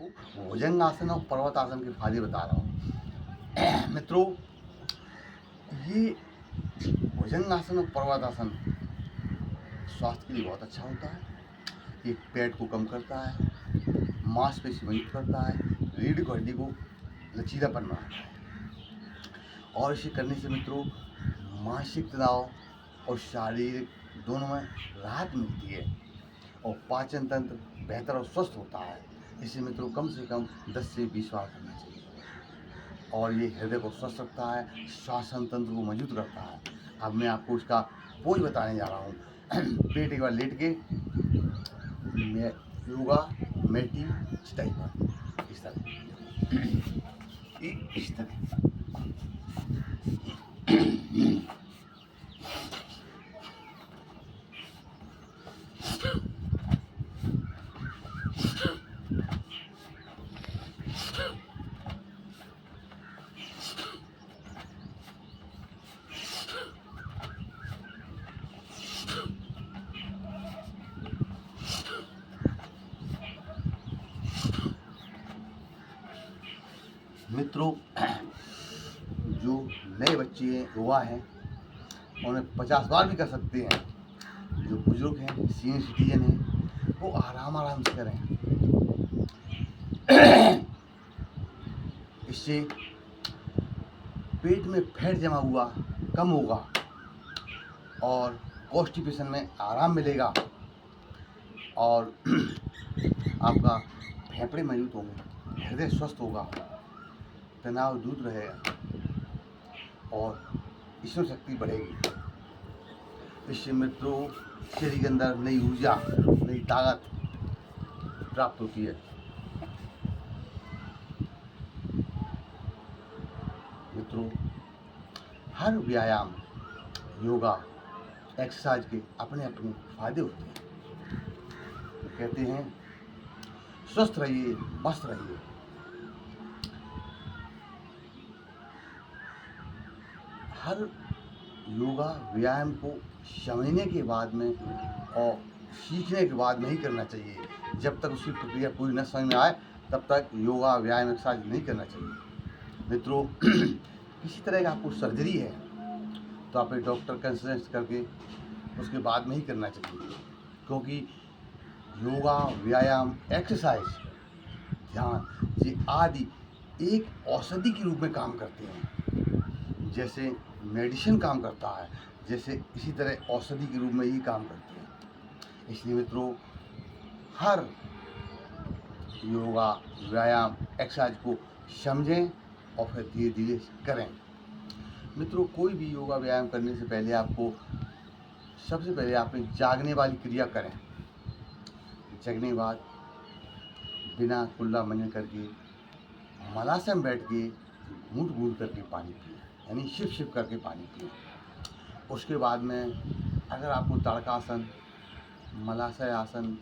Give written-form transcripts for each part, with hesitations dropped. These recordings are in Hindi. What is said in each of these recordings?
आपको भुजंगासन और पर्वतासन के फायदे बता रहा हूँ। मित्रों, ये भुजंगासन और पर्वतासन स्वास्थ्य के लिए बहुत अच्छा होता है। ये पेट को कम करता है, मांसपेशी मजबूत करता है, रीढ़ की हड्डी को लचीलापन बनाता है और इसे करने से मित्रों मानसिक तनाव और शारीरिक दोनों में राहत मिलती है और पाचन तंत्र बेहतर और स्वस्थ होता है। इसे मित्रों कम से कम 10 से 20 बार करना चाहिए और ये हृदय को स्वस्थ रखता है, श्वसन तंत्र को मजबूत रखता है। अब मैं आपको इसका पोज बताने जा रहा हूँ। पेट एक बार लेट के मैं योगा मेटी स्टाइल पर इस तरह इस तरह मित्रों, जो नए बच्चे हैं, युवा हैं, उन्हें 50 बार भी कर सकते हैं। जो बुजुर्ग हैं, सीनियर सिटीजन हैं, वो आराम से करें। इससे पेट में फैट जमा हुआ कम होगा और कॉन्स्टिपेशन में आराम मिलेगा और आपका फेफड़े मजबूत होंगे, हृदय स्वस्थ होगा, तनाव दूर रहेगा और स्मरण शक्ति बढ़ेगी। इससे मित्रों शरीर के अंदर नई ऊर्जा, नई ताकत प्राप्त होती है। मित्रों, हर व्यायाम, योगा, एक्सरसाइज के अपने अपने फायदे होते हैं। तो कहते हैं स्वस्थ रहिए, मस्त रहिए। हर योगा व्यायाम को समझने के बाद में और सीखने के बाद में ही करना चाहिए। जब तक उसकी प्रक्रिया पूरी न समझ में आए तब तक योगा व्यायाम एक्सरसाइज नहीं करना चाहिए। मित्रों, किसी तरह का आपको सर्जरी है तो आप एक डॉक्टर कंसल्ट करके उसके बाद में ही करना चाहिए, क्योंकि योगा व्यायाम एक्सरसाइज ध्यान ये आदि एक औषधि के रूप में काम करते हैं। जैसे मेडिसिन काम करता है, जैसे इसी तरह औषधि के रूप में ही काम करते हैं। इसलिए मित्रों, हर योगा व्यायाम एक्सरसाइज को समझें और फिर धीरे धीरे करें। मित्रों, कोई भी योगा व्यायाम करने से पहले आपको सबसे पहले आपने जागने वाली क्रिया करें। जगने के बाद बिना कुल्ला मंजन करके मलासन में बैठ के घूंट घूंट करके पानी पिए, यानी शिव करके पानी पिए। उसके बाद में अगर आपको तड़कासन, मलाशय आसन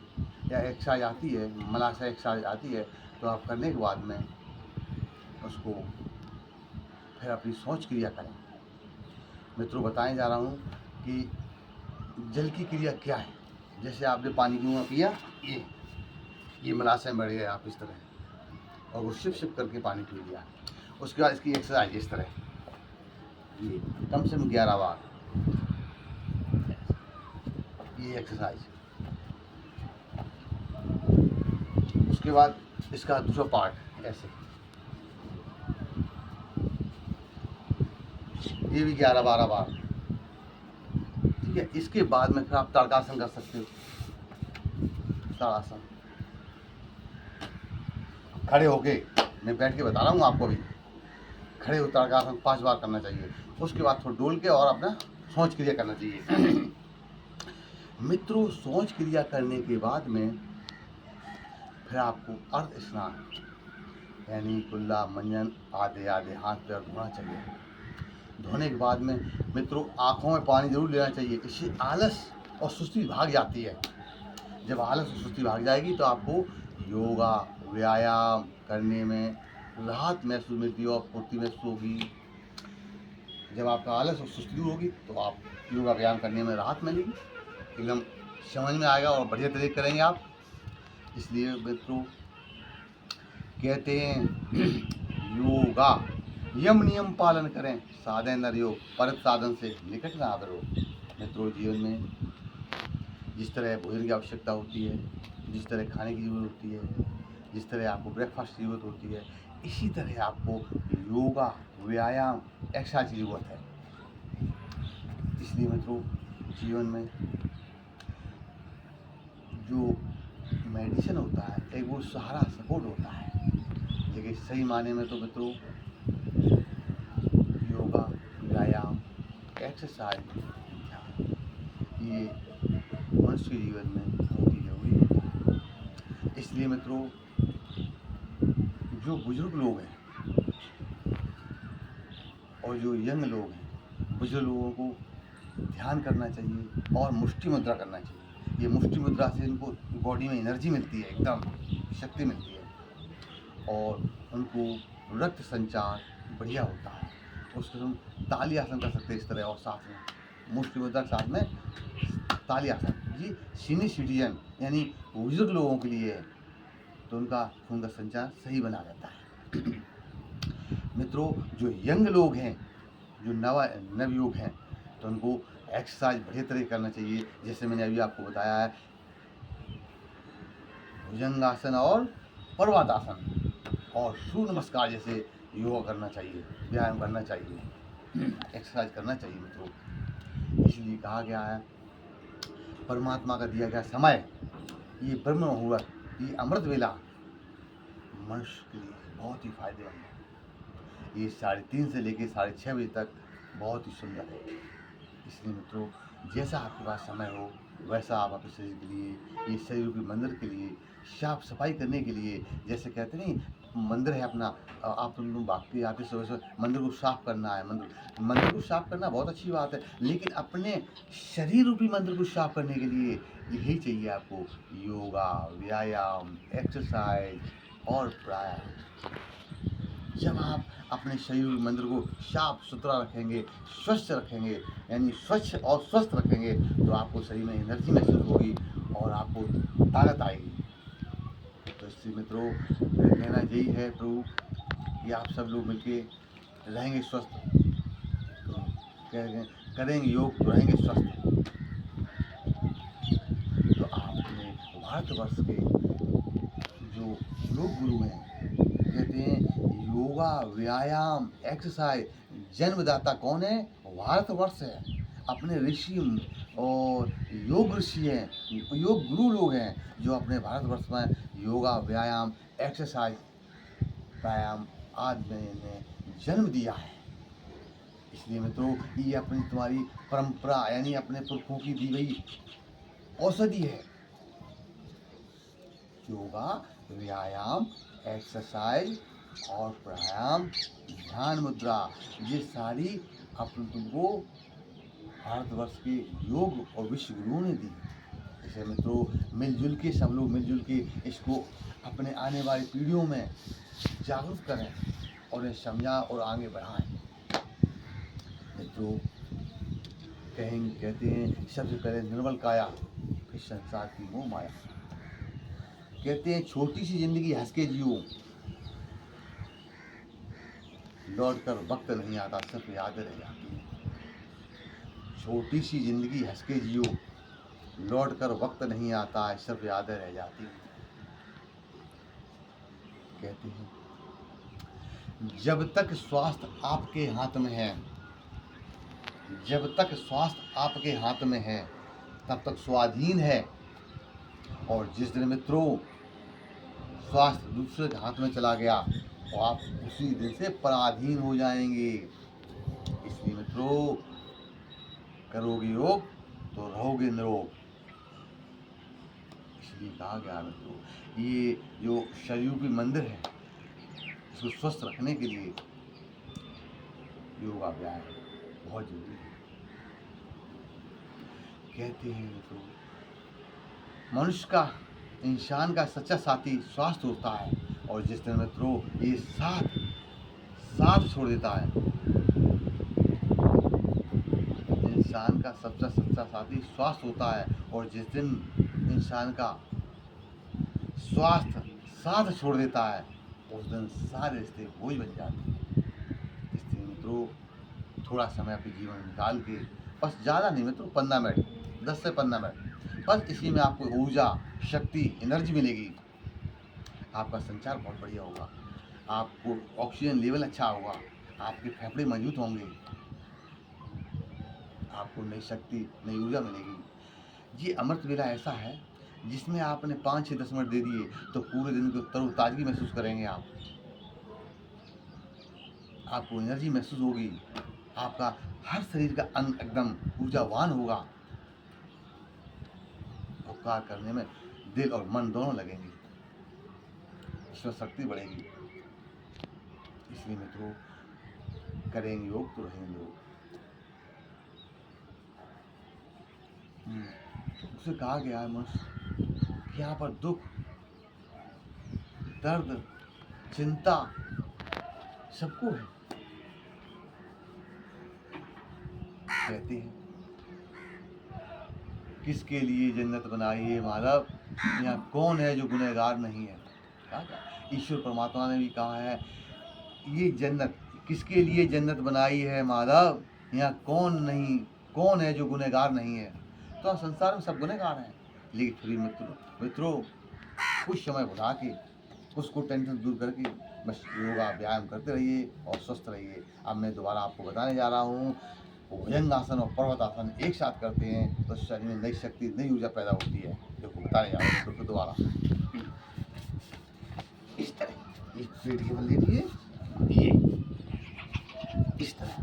या एक्सरसाइज आती है, मलाशय एक्सरसाइज आती है, तो आप करने के बाद में उसको फिर अपनी सोच क्रिया करें। मित्रों, बताने जा रहा हूँ कि जल की क्रिया क्या है। जैसे आपने पानी मुँह में पिया, ये मलाशय में बढ़ गया, आप इस तरह और वो शिव करके पानी पी लिया। उसके बाद इसकी एक्सरसाइज इस तरह, ये कम से कम 11 बार ये एक्सरसाइज। उसके बाद इसका दूसरा पार्ट ऐसे, ये भी 11-12 बार। ठीक है, इसके बाद में फिर आप ताड़कासन कर सकते हो। ताड़ासन खड़े होके, मैं बैठ के बता रहा हूँ आपको। भी खड़े हो ताड़कासन 5 बार करना चाहिए। उसके बाद थोड़ा डोल के और अपना सोच क्रिया करना चाहिए। मित्रों, सोच क्रिया करने के बाद में फिर आपको अर्ध स्नान यानी कुल्ला मंजन आधे आधे हाथ पैर धोना चाहिए। धोने के बाद में मित्रों आँखों में पानी जरूर लेना चाहिए। इससे आलस और सुस्ती भाग जाती है। जब आलस और सुस्ती भाग जाएगी तो आपको योगा व्यायाम करने में राहत महसूस मिलती है और फुर्ती महसूस होगी। जब आपका आलस और सुस्ती दूर होगी तो आप योगा व्यायाम करने में राहत मिलेगी, एकदम समझ में आएगा और बढ़िया तरीके करेंगे आप। इसलिए मित्रों, कहते हैं योगा यम नियम पालन करें, साधन नर योग, परत साधन से निकट ना करो। मित्रों, जीवन में जिस तरह भोजन की आवश्यकता होती है, जिस तरह खाने की जरूरत होती है, जिस तरह आपको ब्रेकफास्ट की जरूरत होती है, इसी तरह आपको योगा, व्यायाम, एक्सरसाइज की जरूरत है। इसलिए मित्रों, जीवन में जो मेडिसिन होता है एक वो सहारा, सपोर्ट होता है, लेकिन सही मायने में तो मित्रों योगा, व्यायाम, एक्सरसाइज, ध्यान, ये मनुष्य के जीवन में बहुत ही जरूरी है। इसलिए मित्रों, जो बुजुर्ग लोग हैं और जो यंग लोग हैं, बुजुर्ग लोगों को ध्यान करना चाहिए और मुष्टि मुद्रा करना चाहिए। ये मुष्टि मुद्रा से इनको बॉडी में एनर्जी मिलती है, एकदम शक्ति मिलती है और उनको रक्त संचार बढ़िया होता है। उसको हम ताली आसन कर सकते हैं इस तरह, और साथ में मुष्टि मुद्रा के साथ में ताली आसन, जी सीनियर सिटीजन यानी बुजुर्ग लोगों के लिए है, तो उनका खून का संचार सही बना रहता है। मित्रों, जो यंग लोग हैं, जो नवयुवक हैं, तो उनको एक्सरसाइज बढ़िया तरह करना चाहिए। जैसे मैंने अभी आपको बताया है, भुजंगासन और पर्वतासन और सूर्य नमस्कार जैसे योगा करना चाहिए, व्यायाम करना चाहिए, एक्सरसाइज करना चाहिए। मित्रों, इसलिए कहा गया है, परमात्मा का दिया गया समय, ये ब्रह्म मुहूर्त, ये अमृत वेला मनुष्य के लिए बहुत ही फायदेमंद है। ये 3:30 से लेकर 6:30 बजे तक बहुत ही सुंदर है। इसलिए मित्रों, जैसा आपके पास समय हो वैसा आप अपने शरीर के लिए, ये शरीर रूपी मंदिर के लिए साफ सफाई करने के लिए, जैसे कहते नहीं मंदिर है अपना, आप लोग भागते आते सुबह सुबह मंदिर को साफ करना है। मंदिर को साफ करना बहुत अच्छी बात है, लेकिन अपने शरीर रूपी मंदिर को साफ करने के लिए यही चाहिए आपको, योगा, व्यायाम, एक्सरसाइज और प्राणायाम। जब आप अपने शरीर मंदिर को साफ सुथरा रखेंगे, स्वच्छ रखेंगे, यानी स्वच्छ और स्वस्थ रखेंगे, तो आपको शरीर में एनर्जी महसूस होगी और आपको ताकत आएगी। तो इसलिए मित्रों, मेरा कहना यही है प्रभु कि आप सब लोग मिलके रहेंगे स्वस्थ, तो करेंगे योग तो रहेंगे स्वस्थ। तो आपने भारतवर्ष के जो योग गुरु हैं, कहते हैं योगा, व्यायाम, एक्सरसाइज जन्मदाता कौन है? भारतवर्ष है। अपने ऋषि और योग ऋषि हैं, योग गुरु लोग हैं, जो अपने भारतवर्ष में योगा, व्यायाम, एक्सरसाइज, प्राणायाम आदि ने जन्म दिया है। इसलिए मित्रों, ये अपनी तुम्हारी परंपरा यानी अपने पुरखों की दी गई औषधि है। योगा, व्यायाम, एक्सरसाइज और प्राणायाम, ध्यान मुद्रा, ये सारी अपन तुमको भारतवर्ष के योग और विश्व गुरुओं ने दी। इसे मित्रों, मिलजुल के सब लोग मिलजुल के इसको अपने आने वाली पीढ़ियों में जागरूक करें और इन्हें समझा और आगे बढ़ाएं। मित्रों, कहते हैं सबसे पहले निर्मल काया, फिर संसार की मोह माया। कहते हैं छोटी सी जिंदगी हंस के जियो, लौट कर वक्त नहीं आता, सिर्फ यादें रह जाती हैं। छोटी सी जिंदगी हंस के जियो, लौट कर वक्त नहीं आता है, सिर्फ यादें रह जाती हैं। कहते हैं जब तक स्वास्थ्य आपके हाथ में है, जब तक स्वास्थ्य आपके हाथ में है तब तक स्वाधीन है, और जिस दिन मित्रों स्वास्थ्य दूसरे के हाथ में चला गया तो आप उसी दिन से पराधीन हो जाएंगे। इसलिए मित्रों, करोगे योग तो रहोगे निरोग। इसलिए कहा गया मित्रों, ये जो शरीर की मंदिर है, इसको स्वस्थ रखने के लिए योगा व्यायाम बहुत जरूरी है। कहते हैं मित्रों, मनुष्य का, इंसान का सच्चा साथी स्वास्थ्य होता है, और जिस दिन मित्रों ये साथ छोड़ देता है, इंसान का सबसे सच्चा साथी स्वास्थ्य होता है, और जिस दिन इंसान का स्वास्थ्य साथ छोड़ देता है उस दिन सारे रिश्ते बोझ बन जाते हैं। इसलिए मित्रों थोड़ा समय अपने जीवन में निकाल के, बस ज़्यादा नहीं मित्रों, 15 मिनट, 10 से 15 मिनट, बस इसी में आपको ऊर्जा, शक्ति, एनर्जी मिलेगी। आपका संचार बहुत बढ़िया होगा, आपको ऑक्सीजन लेवल अच्छा होगा, आपके फेफड़े मजबूत होंगे, आपको नई शक्ति, नई ऊर्जा मिलेगी। ये अमृत वेला ऐसा है जिसमें आपने 5 से 10 मिनट दे दिए तो पूरे दिन को तरोताजगी महसूस करेंगे आप, आपको एनर्जी महसूस होगी, आपका हर शरीर का अंग एकदम ऊर्जावान होगा और कार्य करने में दिल और मन दोनों लगेंगे, ईश्वर शक्ति बढ़ेगी। इसलिए मित्रों करेंगे योग तो रहेंगे लोग। उसे कहा गया है मनुष्य कि यहाँ पर दुख, दर्द, चिंता सबको है। कहते हैं किसके लिए जन्नत बनाई है माधव, यहाँ कौन है जो गुनहगार नहीं है। ईश्वर परमात्मा ने भी कहा है ये जन्नत किसके लिए जन्नत बनाई है माधव, यहाँ कौन है जो गुनहगार नहीं है। तो संसार में सब गुनहगार हैं, लेकिन फिर मित्रों कुछ समय बुला के उसको टेंशन दूर करके बस योगा व्यायाम करते रहिए और स्वस्थ रहिए। अब मैं दोबारा आपको बताने जा रहा हूँ, भुजंगासन और पर्वतासन एक साथ करते हैं तो शरीर में नई शक्ति, नई ऊर्जा पैदा होती है। देखो बताने जा रहा हूँ तो दोबारा इस तरह, इस पेट के बल लेटिए, ये इस तरह,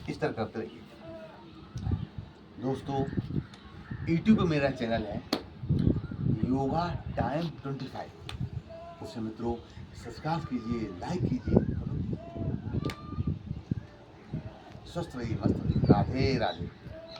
इस तरह करते रहिए। दोस्तों यूट्यूब पे मेरा चैनल है योगा टाइम 25, उसे मित्रों सब्सक्राइब कीजिए, लाइक कीजिए, स्वस्थ रहिए, मस्त रहिए। राधे राधे।